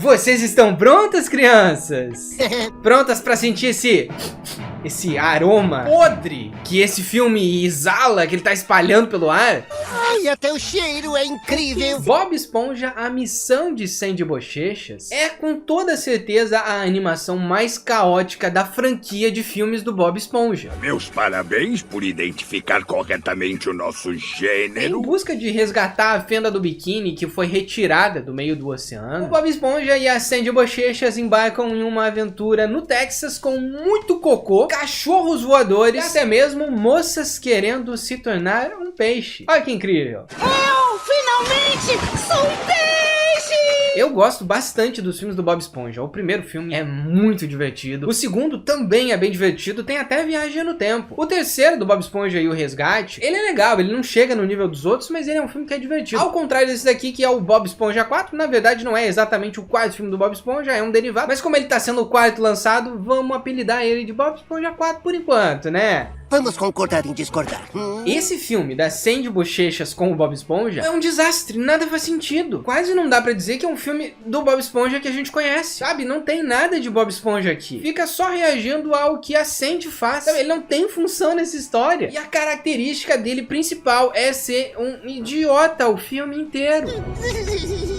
Vocês estão prontas, crianças? Prontas pra sentir esse aroma podre que esse filme exala, que ele tá espalhando pelo ar? Ai, até o cheiro é incrível. Bob Esponja, a missão de Sandy Bochechas, é com toda certeza a animação mais caótica da franquia de filmes do Bob Esponja. Meus parabéns por identificar corretamente o nosso gênero. Em busca de resgatar a fenda do biquíni que foi retirada do meio do oceano, o Bob Esponja e a Sandy Bochechas embarcam em uma aventura no Texas com muito cocô, cachorros voadores e até mesmo moças querendo se tornar um peixe. Olha que incrível! Eu finalmente sou um peixe! Eu gosto bastante dos filmes do Bob Esponja. O primeiro filme é muito divertido. O segundo também é bem divertido, tem até viagem no tempo. O terceiro, do Bob Esponja e o Resgate, ele é legal, ele não chega no nível dos outros, mas ele é um filme que é divertido. Ao contrário desse daqui, que é o Bob Esponja 4, na verdade não é exatamente o quarto filme do Bob Esponja, é um derivado. Mas como ele tá sendo o quarto lançado, vamos apelidar ele de Bob Esponja 4 por enquanto, né? Vamos concordar em discordar. Esse filme da Sandy Bochechas com o Bob Esponja é um desastre, nada faz sentido. Quase não dá pra dizer que é um filme do Bob Esponja que a gente conhece, sabe? Não tem nada de Bob Esponja aqui. Fica só reagindo ao que a Sandy faz, sabe? Ele não tem função nessa história. E a característica dele principal é ser um idiota o filme inteiro.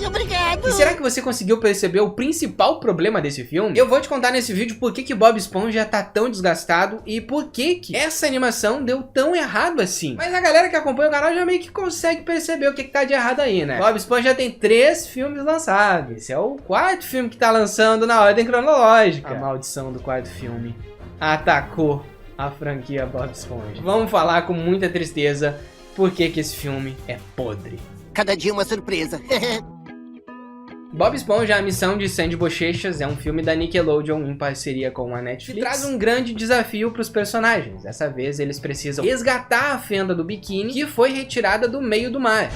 Obrigado. E será que você conseguiu perceber o principal problema desse filme? Eu vou te contar nesse vídeo por que Bob Esponja tá tão desgastado e por que essa animação deu tão errado assim. Mas a galera que acompanha o canal já meio que consegue perceber o que tá de errado aí, né? Bob Esponja tem 3 filmes lançados. Esse é o 4º filme que tá lançando na ordem cronológica. A maldição do 4º filme atacou a franquia Bob Esponja. Vamos falar com muita tristeza por que esse filme é podre. Cada dia uma surpresa. Bob Esponja, a missão de Sandy Bochechas é um filme da Nickelodeon em parceria com a Netflix. Que traz um grande desafio para os personagens. Dessa vez eles precisam resgatar a fenda do biquíni que foi retirada do meio do mar.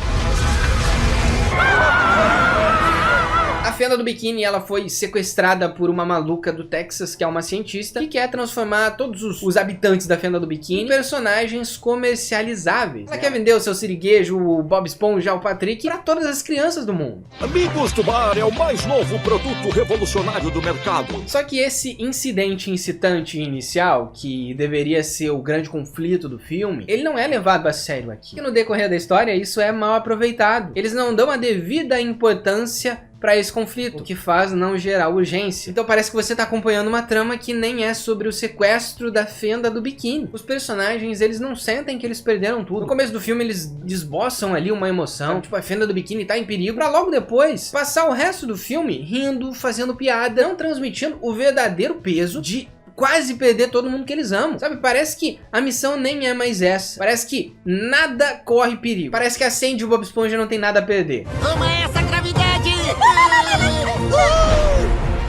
A fenda do biquíni, ela foi sequestrada por uma maluca do Texas, que é uma cientista, que quer transformar todos os habitantes da fenda do biquíni em personagens comercializáveis. Ela quer vender o seu siriguejo, o Bob Esponja, o Patrick, para todas as crianças do mundo. Amigos do Mar é o mais novo produto revolucionário do mercado. Só que esse incidente incitante inicial, que deveria ser o grande conflito do filme, ele não é levado a sério aqui. E no decorrer da história, isso é mal aproveitado. Eles não dão a devida importância para esse conflito, o que faz não gerar urgência. Então parece que você tá acompanhando uma trama que nem é sobre o sequestro da fenda do biquíni. Os personagens, eles não sentem que eles perderam tudo. No começo do filme eles esboçam ali uma emoção, tipo a fenda do biquíni tá em perigo, pra logo depois passar o resto do filme rindo, fazendo piada, não transmitindo o verdadeiro peso de quase perder todo mundo que eles amam, sabe? Parece que a missão nem é mais essa. Parece que nada corre perigo. Parece que a Sandy e o Bob Esponja não tem nada a perder. Toma essa gravidade!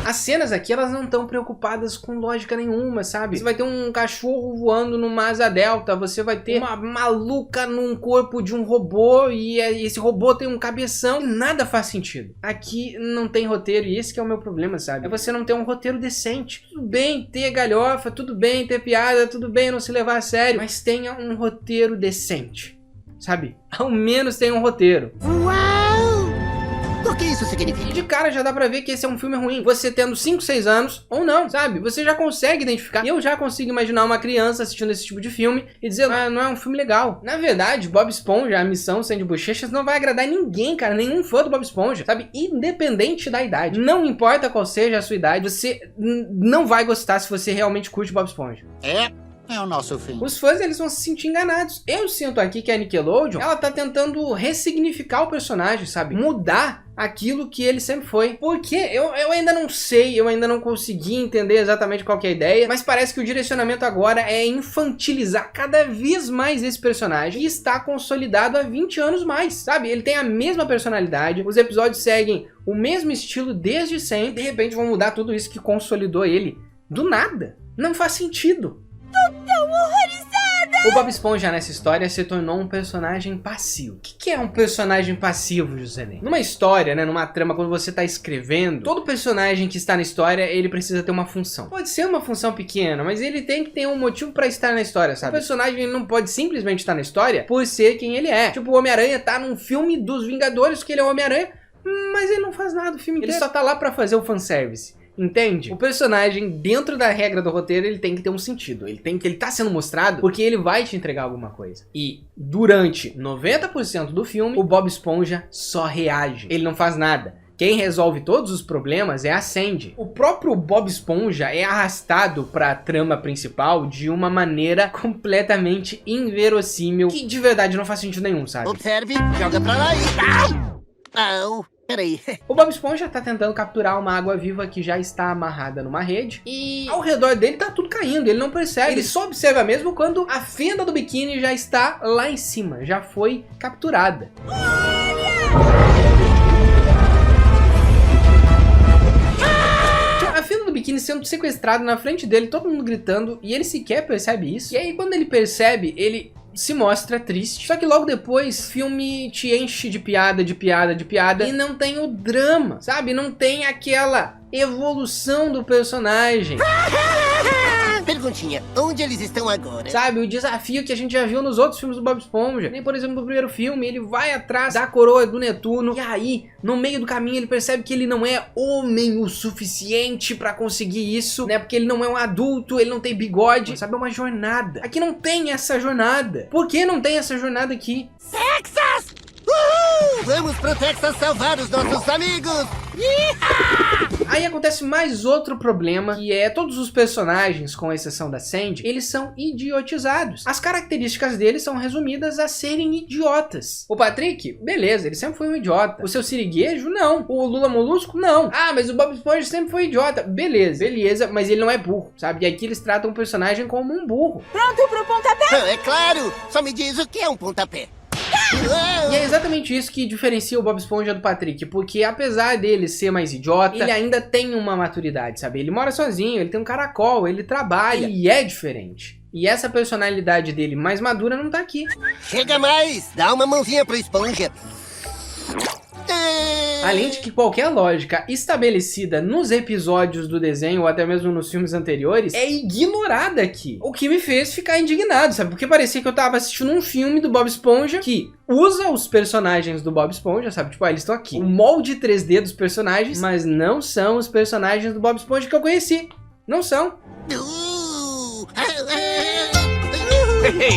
As cenas aqui, elas não estão preocupadas com lógica nenhuma, sabe? Você vai ter um cachorro voando numa asa delta, você vai ter uma maluca num corpo de um robô e esse robô tem um cabeção. Nada faz sentido. Aqui não tem roteiro e esse que é o meu problema, sabe? É você não ter um roteiro decente. Tudo bem ter galhofa, tudo bem ter piada, tudo bem não se levar a sério, mas tenha um roteiro decente, sabe? Ao menos tenha um roteiro. Uau! O que isso significa? E de cara já dá pra ver que esse é um filme ruim. Você tendo 5, 6 anos ou não, sabe? Você já consegue identificar. Eu já consigo imaginar uma criança assistindo esse tipo de filme e dizer, ah, não é um filme legal. Na verdade, Bob Esponja, a missão Sandy Bochechas, não vai agradar ninguém, cara. Nenhum fã do Bob Esponja, sabe? Independente da idade. Não importa qual seja a sua idade, você não vai gostar se você realmente curte Bob Esponja. É o nosso fim. Os fãs, eles vão se sentir enganados. Eu sinto aqui que a Nickelodeon, ela tá tentando ressignificar o personagem, sabe? Mudar aquilo que ele sempre foi. Porque eu ainda não sei, eu ainda não consegui entender exatamente qual que é a ideia, mas parece que o direcionamento agora é infantilizar cada vez mais esse personagem e está consolidado há 20 anos mais, sabe? Ele tem a mesma personalidade, os episódios seguem o mesmo estilo desde sempre, de repente vão mudar tudo isso que consolidou ele do nada. Não faz sentido. Tô tão horrorizada! O Bob Esponja nessa história se tornou um personagem passivo. O que é um personagem passivo, José Ney? Numa história, né, numa trama, quando você tá escrevendo, todo personagem que está na história, ele precisa ter uma função. Pode ser uma função pequena, mas ele tem que ter um motivo pra estar na história, sabe? O personagem ele não pode simplesmente estar na história por ser quem ele é. Tipo, o Homem-Aranha tá num filme dos Vingadores, que ele é o Homem-Aranha, mas ele não faz nada o filme inteiro. Ele só tá lá pra fazer o fanservice. Entende? O personagem, dentro da regra do roteiro, ele tem que ter um sentido. Ele tá sendo mostrado porque ele vai te entregar alguma coisa. E durante 90% do filme, o Bob Esponja só reage. Ele não faz nada. Quem resolve todos os problemas é a Sandy. O próprio Bob Esponja é arrastado para a trama principal de uma maneira completamente inverossímil, que de verdade não faz sentido nenhum, sabe? Observe, joga pra lá e... Au! Peraí. O Bob Esponja tá tentando capturar uma água-viva que já está amarrada numa rede e ao redor dele tá tudo caindo, ele não percebe. Ele só observa mesmo quando a fenda do biquíni já está lá em cima, já foi capturada. A fenda do biquíni sendo sequestrado na frente dele, todo mundo gritando, e ele sequer percebe isso. E aí quando ele percebe, ele se mostra triste. Só que logo depois, o filme te enche de piada, de piada, de piada, e não tem o drama, sabe? Não tem aquela evolução do personagem. Perguntinha, onde eles estão agora? Sabe, o desafio que a gente já viu nos outros filmes do Bob Esponja. Nem, por exemplo, no primeiro filme, ele vai atrás da coroa do Netuno, e aí, no meio do caminho, ele percebe que ele não é homem o suficiente pra conseguir isso, né? Porque ele não é um adulto, ele não tem bigode, sabe? É uma jornada. Aqui não tem essa jornada. Por que não tem essa jornada aqui? Texas! Uhul! Vamos pro Texas salvar os nossos amigos! Aí acontece mais outro problema, que é todos os personagens, com exceção da Sandy, eles são idiotizados. As características deles são resumidas a serem idiotas. O Patrick, beleza, ele sempre foi um idiota. O seu Siriguejo, não. O Lula Molusco, não. Ah, mas o Bob Esponja sempre foi idiota. Beleza, mas ele não é burro, sabe? E aqui eles tratam o personagem como um burro. Pronto pro pontapé? É claro! Só me diz o que é um pontapé. E é exatamente isso que diferencia o Bob Esponja do Patrick, porque apesar dele ser mais idiota, ele ainda tem uma maturidade, sabe? Ele mora sozinho, ele tem um caracol, ele trabalha, e é diferente. E essa personalidade dele mais madura não tá aqui. Chega mais! Dá uma mãozinha pro Esponja. Além de que qualquer lógica estabelecida nos episódios do desenho, ou até mesmo nos filmes anteriores, é ignorada aqui. O que me fez ficar indignado, sabe? Porque parecia que eu tava assistindo um filme do Bob Esponja que usa os personagens do Bob Esponja, sabe? Tipo, eles estão aqui. O molde 3D dos personagens, mas não são os personagens do Bob Esponja que eu conheci. Não são.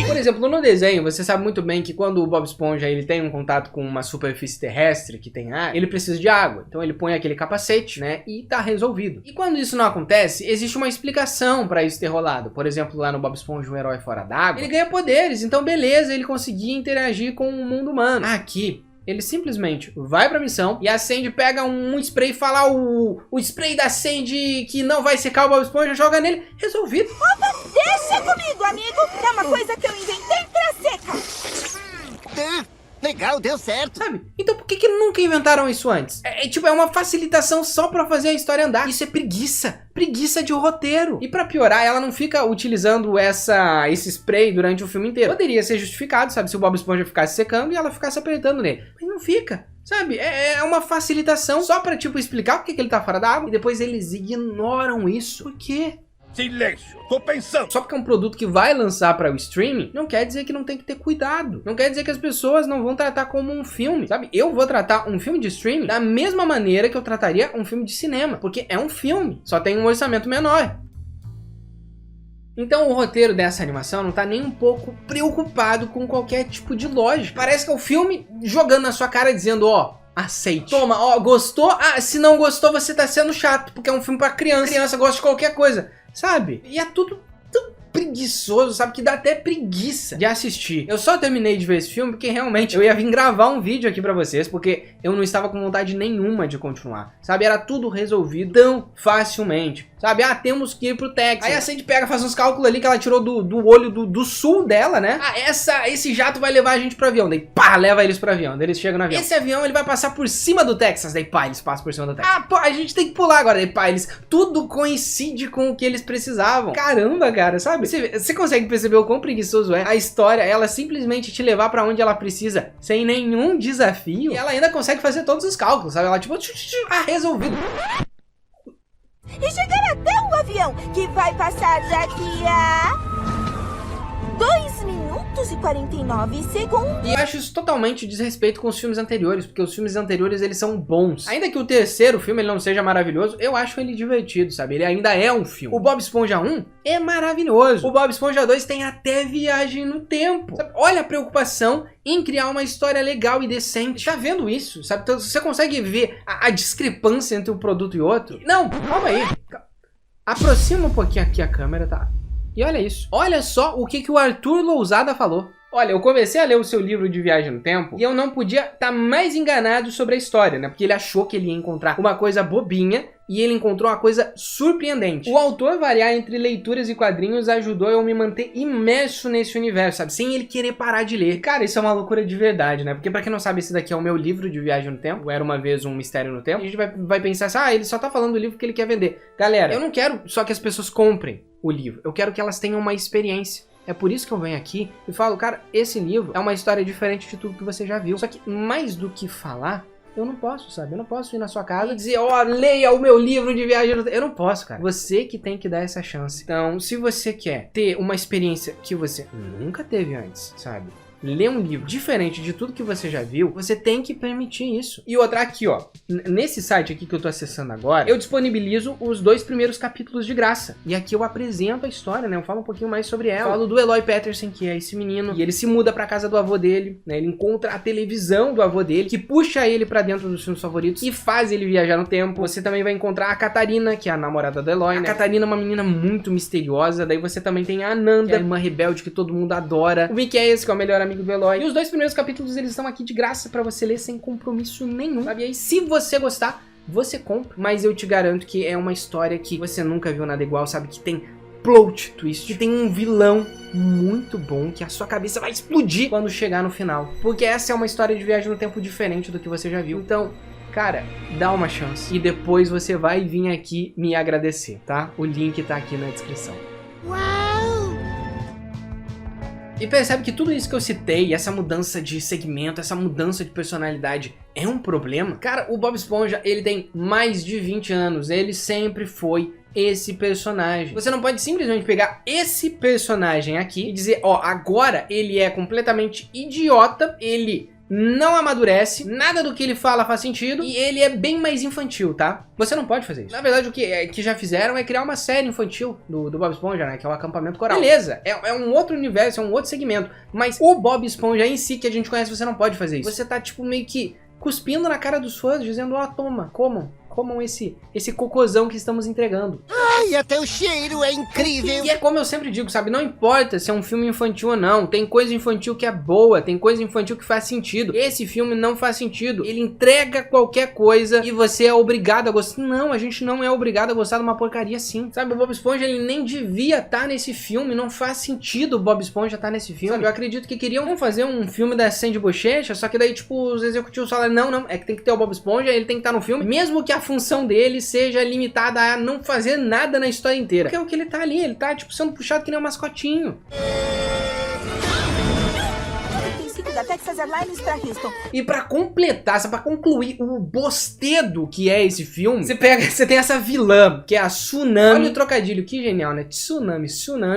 Por exemplo, no desenho, você sabe muito bem que quando o Bob Esponja ele tem um contato com uma superfície terrestre que tem ar, ele precisa de água. Então ele põe aquele capacete, né? E tá resolvido. E quando isso não acontece, existe uma explicação pra isso ter rolado. Por exemplo, lá no Bob Esponja, um herói fora d'água, ele ganha poderes. Então beleza, ele conseguia interagir com o mundo humano. Aqui, ele simplesmente vai pra missão e a Sandy pega um spray e fala o spray da Sandy que não vai secar o Bob Esponja, joga nele, resolvido. Opa, deixa comigo, amigo. É uma coisa que eu inventei pra secar. Legal, deu certo. Sabe? Então por que nunca inventaram isso antes? É uma facilitação só pra fazer a história andar. Isso é preguiça. Preguiça de roteiro. E pra piorar, ela não fica utilizando esse spray durante o filme inteiro. Poderia ser justificado, sabe? Se o Bob Esponja ficasse secando e ela ficasse apertando nele. Mas não fica. Sabe? É uma facilitação só pra, tipo, explicar por que ele tá fora da água. E depois eles ignoram isso. Por quê? Silêncio, tô pensando. Só porque é um produto que vai lançar para o streaming, não quer dizer que não tem que ter cuidado. Não quer dizer que as pessoas não vão tratar como um filme, sabe? Eu vou tratar um filme de streaming da mesma maneira que eu trataria um filme de cinema, porque é um filme, só tem um orçamento menor. Então o roteiro dessa animação não tá nem um pouco preocupado com qualquer tipo de lógica. Parece que é o filme jogando na sua cara dizendo, ó, aceite. Toma, ó, gostou? Ah, se não gostou você tá sendo chato, porque é um filme pra criança. Criança gosta de qualquer coisa. Sabe? E é tudo tão preguiçoso, sabe? Que dá até preguiça de assistir. Eu só terminei de ver esse filme porque realmente eu ia vir gravar um vídeo aqui pra vocês, porque eu não estava com vontade nenhuma de continuar, sabe? Era tudo resolvido tão facilmente, sabe? Ah, temos que ir pro Texas. Aí a Sandy pega, faz uns cálculos ali que ela tirou do olho do sul dela, né? Ah, esse jato vai levar a gente pro avião. Daí, pá, leva eles pro avião. Daí eles chegam no avião. Esse avião, ele vai passar por cima do Texas. Daí, pá, eles passam por cima do Texas. Ah, pô, a gente tem que pular agora. Daí, pá, tudo coincide com o que eles precisavam. Caramba, cara, sabe? Você consegue perceber o quão preguiçoso é a história, ela simplesmente te levar pra onde ela precisa, sem nenhum desafio. E ela ainda consegue fazer todos os cálculos, sabe? Ela, tipo, resolvido. E chegar até o avião, que vai passar daqui a... 2 minutos e 49 segundos. E eu acho isso totalmente desrespeito com os filmes anteriores, porque os filmes anteriores, eles são bons. Ainda que o terceiro filme ele não seja maravilhoso, eu acho ele divertido, sabe? Ele ainda é um filme. O Bob Esponja 1 é maravilhoso. O Bob Esponja 2 tem até viagem no tempo. Sabe? Olha a preocupação em criar uma história legal e decente. Tá vendo isso, sabe? Então, você consegue ver a discrepância entre um produto e outro? Não, calma aí. Aproxima um pouquinho aqui a câmera, tá? E olha isso. Olha só o que o Arthur Lousada falou. Olha, eu comecei a ler o seu livro de Viagem no Tempo e eu não podia estar mais enganado sobre a história, né? Porque ele achou que ele ia encontrar uma coisa bobinha e ele encontrou uma coisa surpreendente. O autor variar entre leituras e quadrinhos ajudou eu me manter imerso nesse universo, sabe? Sem ele querer parar de ler. Cara, isso é uma loucura de verdade, né? Porque pra quem não sabe, esse daqui é o meu livro de Viagem no Tempo. Era uma vez um mistério no tempo. E a gente vai pensar assim, ele só tá falando do livro que ele quer vender. Galera, eu não quero só que as pessoas comprem o livro. Eu quero que elas tenham uma experiência. É por isso que eu venho aqui e falo, cara, esse livro é uma história diferente de tudo que você já viu. Só que mais do que falar, eu não posso, sabe? Eu não posso ir na sua casa e dizer, leia o meu livro de viagem no tempo. Eu não posso, cara. Você que tem que dar essa chance. Então, se você quer ter uma experiência que você nunca teve antes, sabe? Ler um livro diferente de tudo que você já viu, você tem que permitir isso. E outra aqui, ó, nesse site aqui que eu tô acessando agora, eu disponibilizo os 2 primeiros capítulos de graça. E aqui eu apresento a história, né? Eu falo um pouquinho mais sobre ela. Eu falo do Eloy Peterson, que é esse menino, e ele se muda pra casa do avô dele, né? Ele encontra a televisão do avô dele, que puxa ele pra dentro dos filmes favoritos e faz ele viajar no tempo. Você também vai encontrar a Catarina, que é a namorada do Eloy, né? A Catarina é uma menina muito misteriosa. Daí você também tem a Ananda, que é a irmã rebelde que todo mundo adora. O Miqueias, que é o melhor amigo do Eloy. E os 2 primeiros capítulos, eles estão aqui de graça pra você ler sem compromisso nenhum, sabe? E aí, se você gostar, você compra. Mas eu te garanto que é uma história que você nunca viu nada igual, sabe? Que tem plot twist, que tem um vilão muito bom, que a sua cabeça vai explodir quando chegar no final. Porque essa é uma história de viagem no tempo diferente do que você já viu. Então, cara, dá uma chance. E depois você vai vir aqui me agradecer, tá? O link tá aqui na descrição. E percebe que tudo isso que eu citei, essa mudança de segmento, essa mudança de personalidade é um problema? Cara, o Bob Esponja, ele tem mais de 20 anos, ele sempre foi esse personagem. Você não pode simplesmente pegar esse personagem aqui e dizer, agora ele é completamente idiota, ele não amadurece, nada do que ele fala faz sentido e ele é bem mais infantil, tá? Você não pode fazer isso. Na verdade, o que já fizeram é criar uma série infantil do Bob Esponja, né? Que é o Acampamento Coral. Beleza, é um outro universo, é um outro segmento. Mas o Bob Esponja em si, que a gente conhece, você não pode fazer isso. Você tá, tipo, meio que cuspindo na cara dos fãs, dizendo, toma, comam esse cocôzão que estamos entregando. Ai, até o cheiro é incrível. E é como eu sempre digo, sabe? Não importa se é um filme infantil ou não. Tem coisa infantil que é boa, tem coisa infantil que faz sentido. Esse filme não faz sentido. Ele entrega qualquer coisa e você é obrigado a gostar. Não, a gente não é obrigado a gostar de uma porcaria assim. Sabe, o Bob Esponja, ele nem devia estar nesse filme. Não faz sentido o Bob Esponja estar nesse filme. Sabe, eu acredito que queriam fazer um filme da Sandy Bochecha, só que daí, tipo, os executivos falaram, não, é que tem que ter o Bob Esponja, ele tem que estar no filme, mesmo que a função dele seja limitada a não fazer nada na história inteira. Porque é o que ele tá ali, ele tá, tipo, sendo puxado que nem um mascotinho. Da Texas Airlines pra Houston. E pra completar, pra concluir o bostedo que é esse filme, você tem essa vilã, que é a Tsunami. Olha o trocadilho, que genial, né? Tsunami.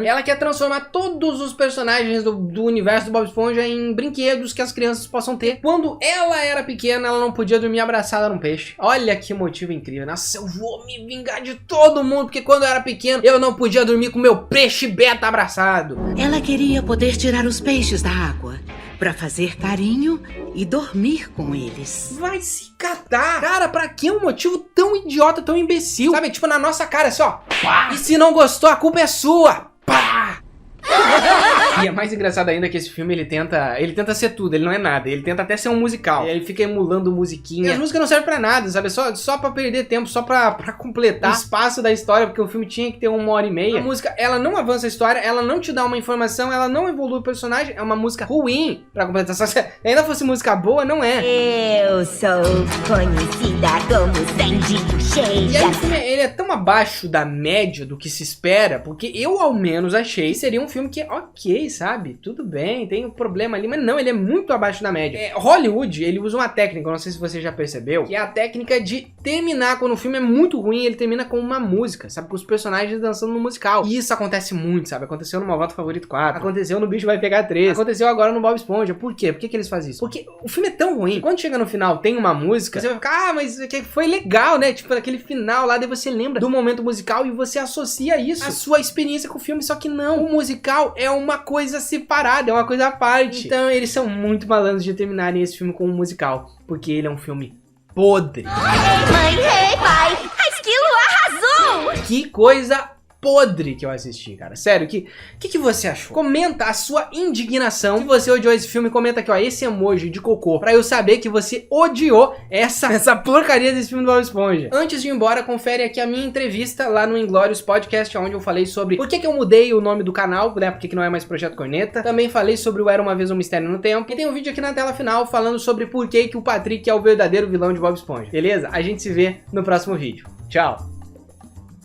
Ela quer transformar todos os personagens do universo do Bob Esponja em brinquedos que as crianças possam ter. Quando ela era pequena, ela não podia dormir abraçada num peixe. Olha que motivo incrível. Nossa, eu vou me vingar de todo mundo, porque quando eu era pequeno, eu não podia dormir com meu peixe beta abraçado. Ela queria poder tirar os peixes da água pra fazer carinho e dormir com eles. Vai se catar! Cara, pra que um motivo tão idiota, tão imbecil? Sabe, tipo na nossa cara, assim, ó. Pá! E se não gostou, a culpa é sua! Pá! E é mais engraçado ainda que esse filme, ele tenta ser tudo, ele não é nada, ele tenta até ser um musical. E aí ele fica emulando musiquinha. E as músicas não servem pra nada, sabe? Só pra perder tempo, só pra completar o espaço da história, porque o filme tinha que ter 1h30. A música, ela não avança a história, ela não te dá uma informação, ela não evolui o personagem, é uma música ruim pra completar. Se ainda fosse música boa, não é. Eu sou conhecida como Sandy Bochecha. E aí o filme, ele é tão abaixo da média do que se espera, porque eu ao menos achei que seria um filme que, ok, ok, sabe? Tudo bem, tem um problema ali, mas não, ele é muito abaixo da média. Hollywood, ele usa uma técnica, não sei se você já percebeu, que é a técnica de terminar, quando o filme é muito ruim, ele termina com uma música, sabe? Com os personagens dançando no musical. E isso acontece muito, sabe? Aconteceu no Malvado Favorito 4, aconteceu no Bicho Vai Pegar 3, aconteceu agora no Bob Esponja. Por quê? Por que eles fazem isso? Porque o filme é tão ruim, quando chega no final tem uma música, você vai ficar, mas foi legal, né? Tipo, aquele final lá, daí você lembra do momento musical e você associa isso à sua experiência com o filme, só que não. O musical é uma coisa separada, é uma coisa à parte. Então eles são muito malandros de terminarem esse filme com um musical, porque ele é um filme podre. Mãe, ei, pai, a Esquilo arrasou! Que coisa podre que eu assisti, cara. Sério, que você achou? Comenta a sua indignação. Se você odiou esse filme, comenta aqui, ó, esse emoji de cocô, pra eu saber que você odiou essa porcaria desse filme do Bob Esponja. Antes de ir embora, confere aqui a minha entrevista lá no Inglórious Podcast, onde eu falei sobre por que eu mudei o nome do canal, né, porque que não é mais Projeto Corneta. Também falei sobre o Era Uma Vez um Mistério no Tempo. E tem um vídeo aqui na tela final falando sobre por que o Patrick é o verdadeiro vilão de Bob Esponja. Beleza? A gente se vê no próximo vídeo. Tchau!